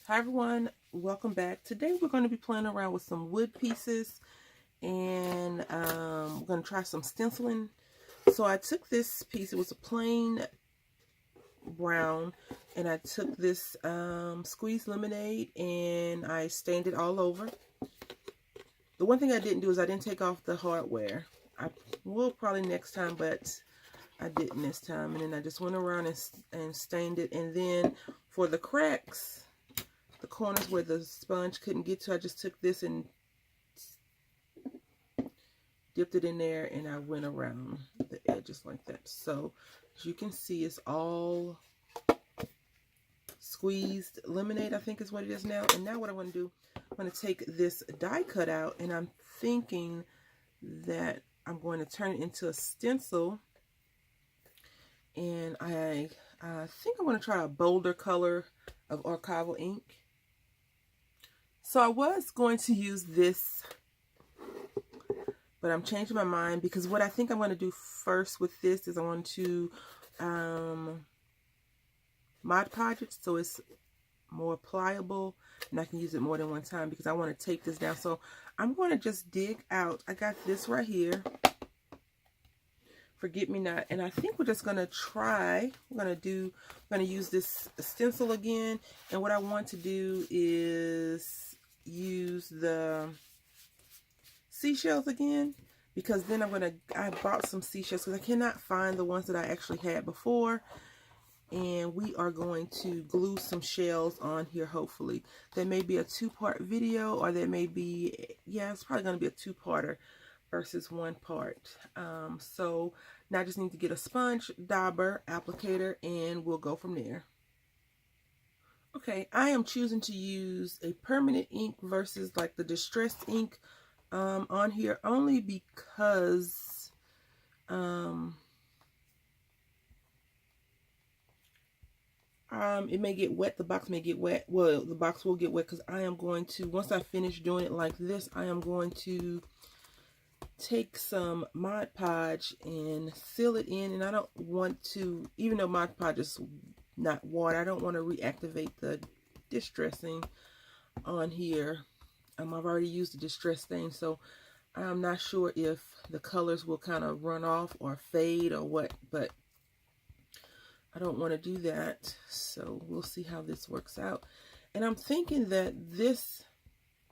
Hi everyone, welcome back. Today we're going to be playing around with some wood pieces and we're going to try some stenciling. So I took this piece, it was a plain brown, and I took this squeezed lemonade and I stained it all over. The one thing I didn't do is I didn't take off the hardware. I will probably next time, but I didn't this time. And then I just went around and stained it. And then for the cracks, the corners where the sponge couldn't get to, I just took this and dipped it in there and I went around the edges like that. So as you can see, it's all squeezed lemonade, I think is what it is now. And now what I want to do, I'm going to take this die cut out, and I'm thinking that I'm going to turn it into a stencil. And I think I want to try a bolder color of archival ink. So I was going to use this, but I'm changing my mind because what I think I'm going to do first with this is I want to Mod Podge it so it's more pliable and I can use it more than one time, because I want to take this down. So I'm going to just dig out. I got this right here, Forget Me Not, and I think we're just going to try. I'm going to use this stencil again, and what I want to do is use the seashells again, because then I bought some seashells because I cannot find the ones that I actually had before, and we are going to glue some shells on here. Hopefully there may be a two-part video, or there may be, yeah, it's probably going to be a two-parter versus one part. So now I just need to get a sponge, dauber, applicator, and we'll go from there. Okay, I am choosing to use a permanent ink versus like the distressed ink on here, only because it may get wet. The box may get wet. Well, the box will get wet because I am going to, once I finish doing it like this, I am going to take some Mod Podge and fill it in. And I don't want to, even though Mod Podge is not water, I don't want to reactivate the distressing on here. I've already used the distress stain, so I'm not sure if the colors will kind of run off or fade or what, but I don't want to do that. So we'll see how this works out. And I'm thinking that this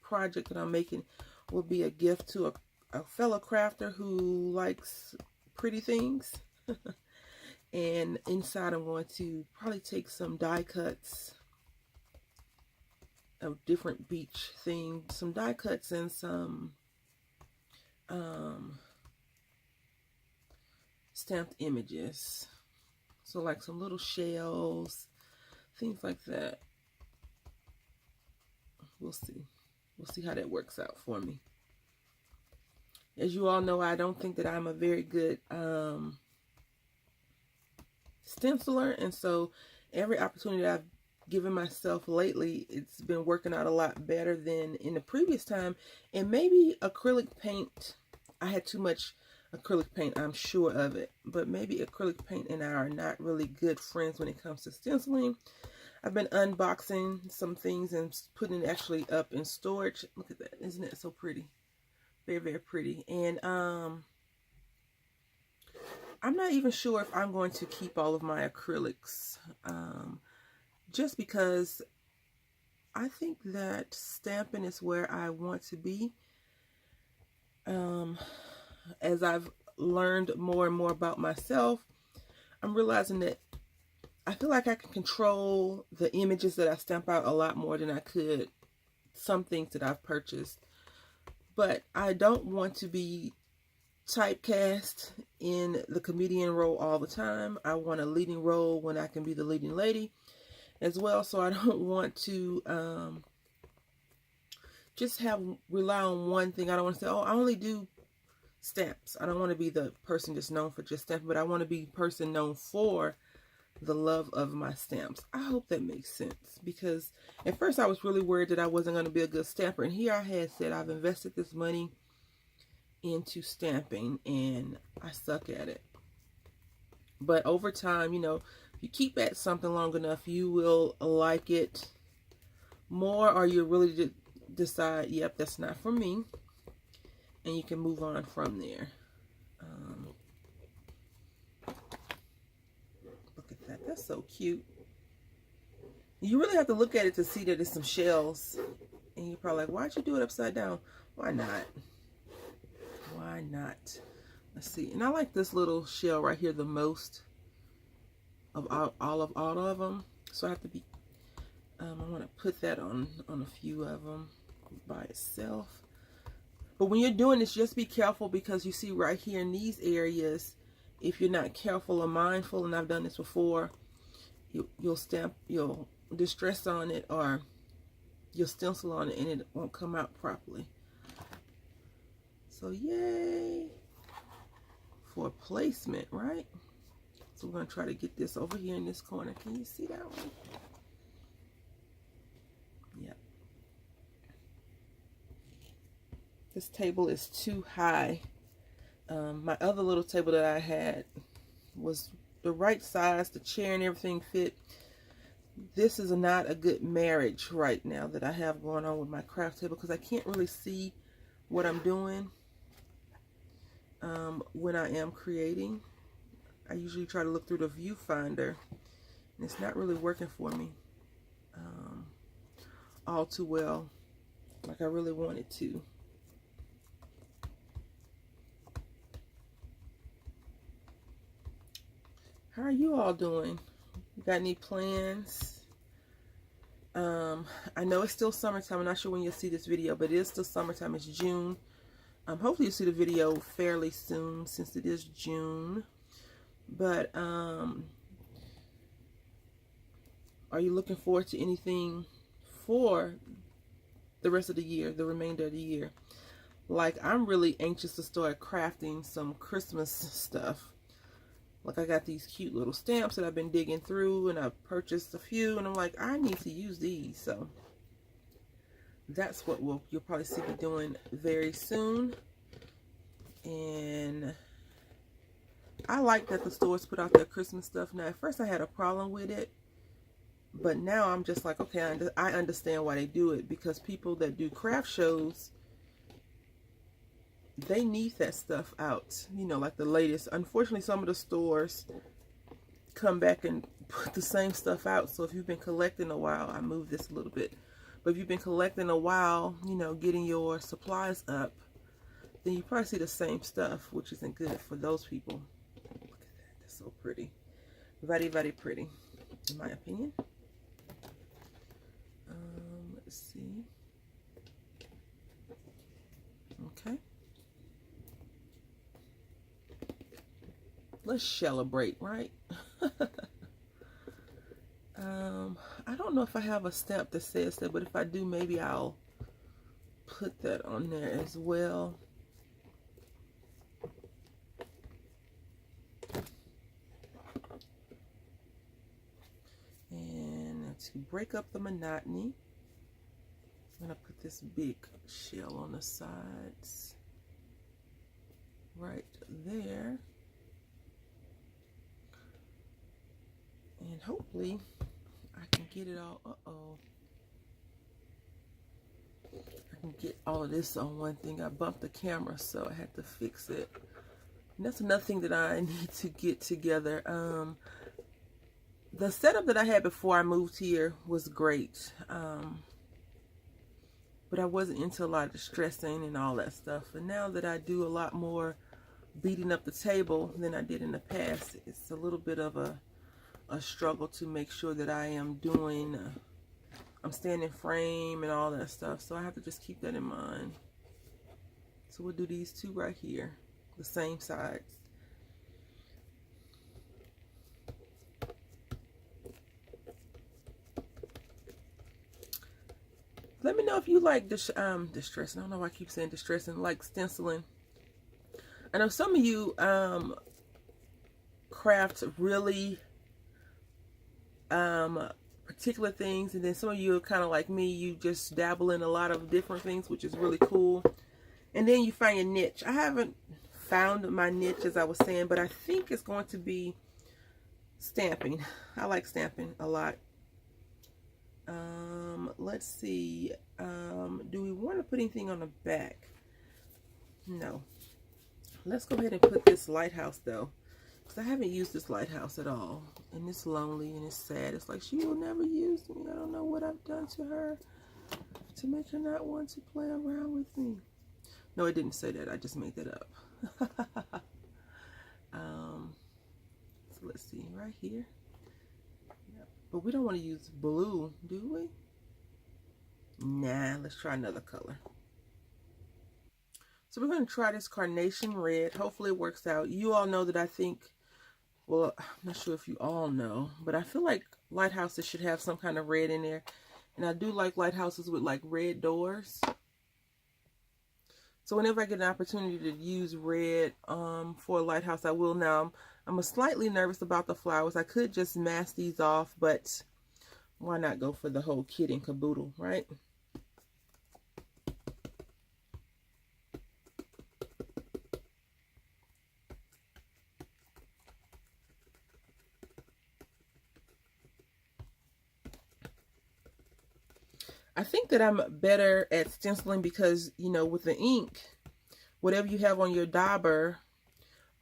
project that I'm making will be a gift to a fellow crafter who likes pretty things. And inside I'm going to probably take some die cuts of different beach themes, some die cuts and some stamped images. So like some little shells, things like that. We'll see. We'll see how that works out for me. As you all know, I don't think that I'm a very good stenciler, and so every opportunity I've given myself lately, it's been working out a lot better than in the previous time. And maybe acrylic paint, I had too much acrylic paint, I'm sure of it, but maybe acrylic paint and I are not really good friends when it comes to stenciling. I've been unboxing some things and putting it actually up in storage. Look at that, isn't it so pretty? Very, very pretty. And I'm not even sure if I'm going to keep all of my acrylics, just because I think that stamping is where I want to be. As I've learned more and more about myself, I'm realizing that I feel like I can control the images that I stamp out a lot more than I could some things that I've purchased. But I don't want to be typecast in the comedian role all the time. I want a leading role when I can be the leading lady as well. So I don't want to just rely on one thing. I don't want to say, oh, I only do stamps. I don't want to be the person just known for just stamps, but I want to be the person known for the love of my stamps. I hope that makes sense, because at first I was really worried that I wasn't going to be a good stamper, and here I had said I've invested this money into stamping and I suck at it. But over time, you know, if you keep at something long enough, you will like it more, or you really decide, yep, that's not for me, and you can move on from there. Look at that. That's so cute. You really have to look at it to see that it's some shells. And you're probably like, why'd you do it upside down? Why not? Why not? Let's see. And I like this little shell right here the most of all of them. So I have to be, I want to put that on a few of them by itself. But when you're doing this, just be careful, because you see right here in these areas, if you're not careful or mindful, and I've done this before, you'll distress on it, or you'll stencil on it, and it won't come out properly. So yay for placement, right? So we're going to try to get this over here in this corner. Can you see that one? Yeah. This table is too high. My other little table that I had was the right size. The chair and everything fit. This is not a good marriage right now that I have going on with my craft table, because I can't really see what I'm doing when I am creating. I usually try to look through the viewfinder, and it's not really working for me all too well like I really want it to. How are you all doing? You got any plans? I know it's still summertime. I'm not sure when you'll see this video, but it is still summertime. It's June. Hopefully you'll see the video fairly soon, since it is June. But are you looking forward to anything for the rest of the year, the remainder of the year? Like, I'm really anxious to start crafting some Christmas stuff. Like, I got these cute little stamps that I've been digging through, and I've purchased a few, and I'm like, I need to use these. So that's what you'll probably see me doing very soon. And I like that the stores put out their Christmas stuff. Now, at first I had a problem with it, but now I'm just like, okay, I understand why they do it, because people that do craft shows, they need that stuff out, you know, like the latest. Unfortunately, some of the stores come back and put the same stuff out. So if you've been collecting a while, I moved this a little bit, but if you've been collecting a while, you know, getting your supplies up, then you probably see the same stuff, which isn't good for those people. Look at that. That's so pretty. Very, very pretty, in my opinion. Let's see. Okay. Let's celebrate, right? I don't know if I have a stamp that says that, but if I do, maybe I'll put that on there as well. And to break up the monotony, I'm going to put this big shell on the sides right there. And hopefully I can get it all, I can get all of this on one thing. I bumped the camera, so I had to fix it. And that's another thing that I need to get together. The setup that I had before I moved here was great. But I wasn't into a lot of stressing and all that stuff. And now that I do a lot more beating up the table than I did in the past, it's a little bit of a struggle to make sure that I am doing, I'm staying in frame and all that stuff. So I have to just keep that in mind. So we'll do these two right here, the same sides. Let me know if you like distressing. I don't know why I keep saying distressing, like stenciling. I know some of you craft really particular things, and then some of you are kind of like me, you just dabble in a lot of different things, which is really cool. And then you find your niche. I haven't found my niche, as I was saying, but I think it's going to be stamping. I like stamping a lot. let's see. Do we want to put anything on the back? No. Let's go ahead and put this lighthouse though, because I haven't used this lighthouse at all, and it's lonely and it's sad. It's like she will never use me. I don't know what I've done to her to make her not want to play around with me. No, it didn't say that. I just made that up. So let's see right here. Yep. But we don't want to use blue, do we? Nah, let's try another color. So we're going to try this carnation red. Hopefully it works out. You all know that I think, well, I'm not sure if you all know, but I feel like lighthouses should have some kind of red in there. And I do like lighthouses with like red doors. So whenever I get an opportunity to use red for a lighthouse, I will. Now, I'm slightly nervous about the flowers. I could just mask these off, but why not go for the whole kit and caboodle, right? I think that I'm better at stenciling because, you know, with the ink, whatever you have on your dauber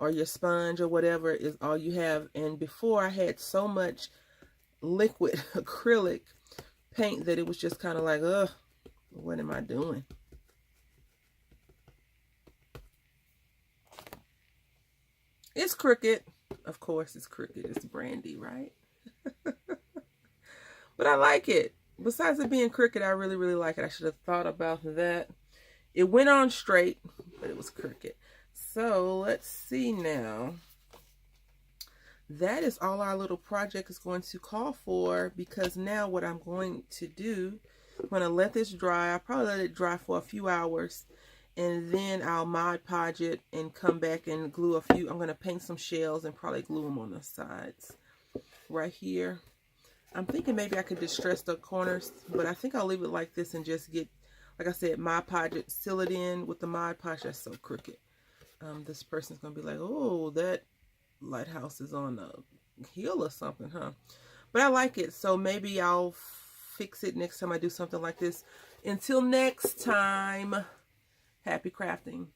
or your sponge or whatever is all you have. And before I had so much liquid acrylic paint that it was just kind of like, ugh, what am I doing? It's crooked. Of course it's crooked. It's brandy, right? But I like it. Besides it being crooked, I really, really like it. I should have thought about that. It went on straight, but it was crooked. So let's see now. That is all our little project is going to call for, because now what I'm going to do, I'm going to let this dry. I'll probably let it dry for a few hours, and then I'll Mod Podge it and come back and glue a few. I'm going to paint some shells and probably glue them on the sides right here. I'm thinking maybe I could distress the corners, but I think I'll leave it like this and just get, like I said, Mod Podge it, seal it in with the Mod Podge. That's so crooked. This person's going to be like, oh, that lighthouse is on a hill or something, huh? But I like it, so maybe I'll fix it next time I do something like this. Until next time, happy crafting.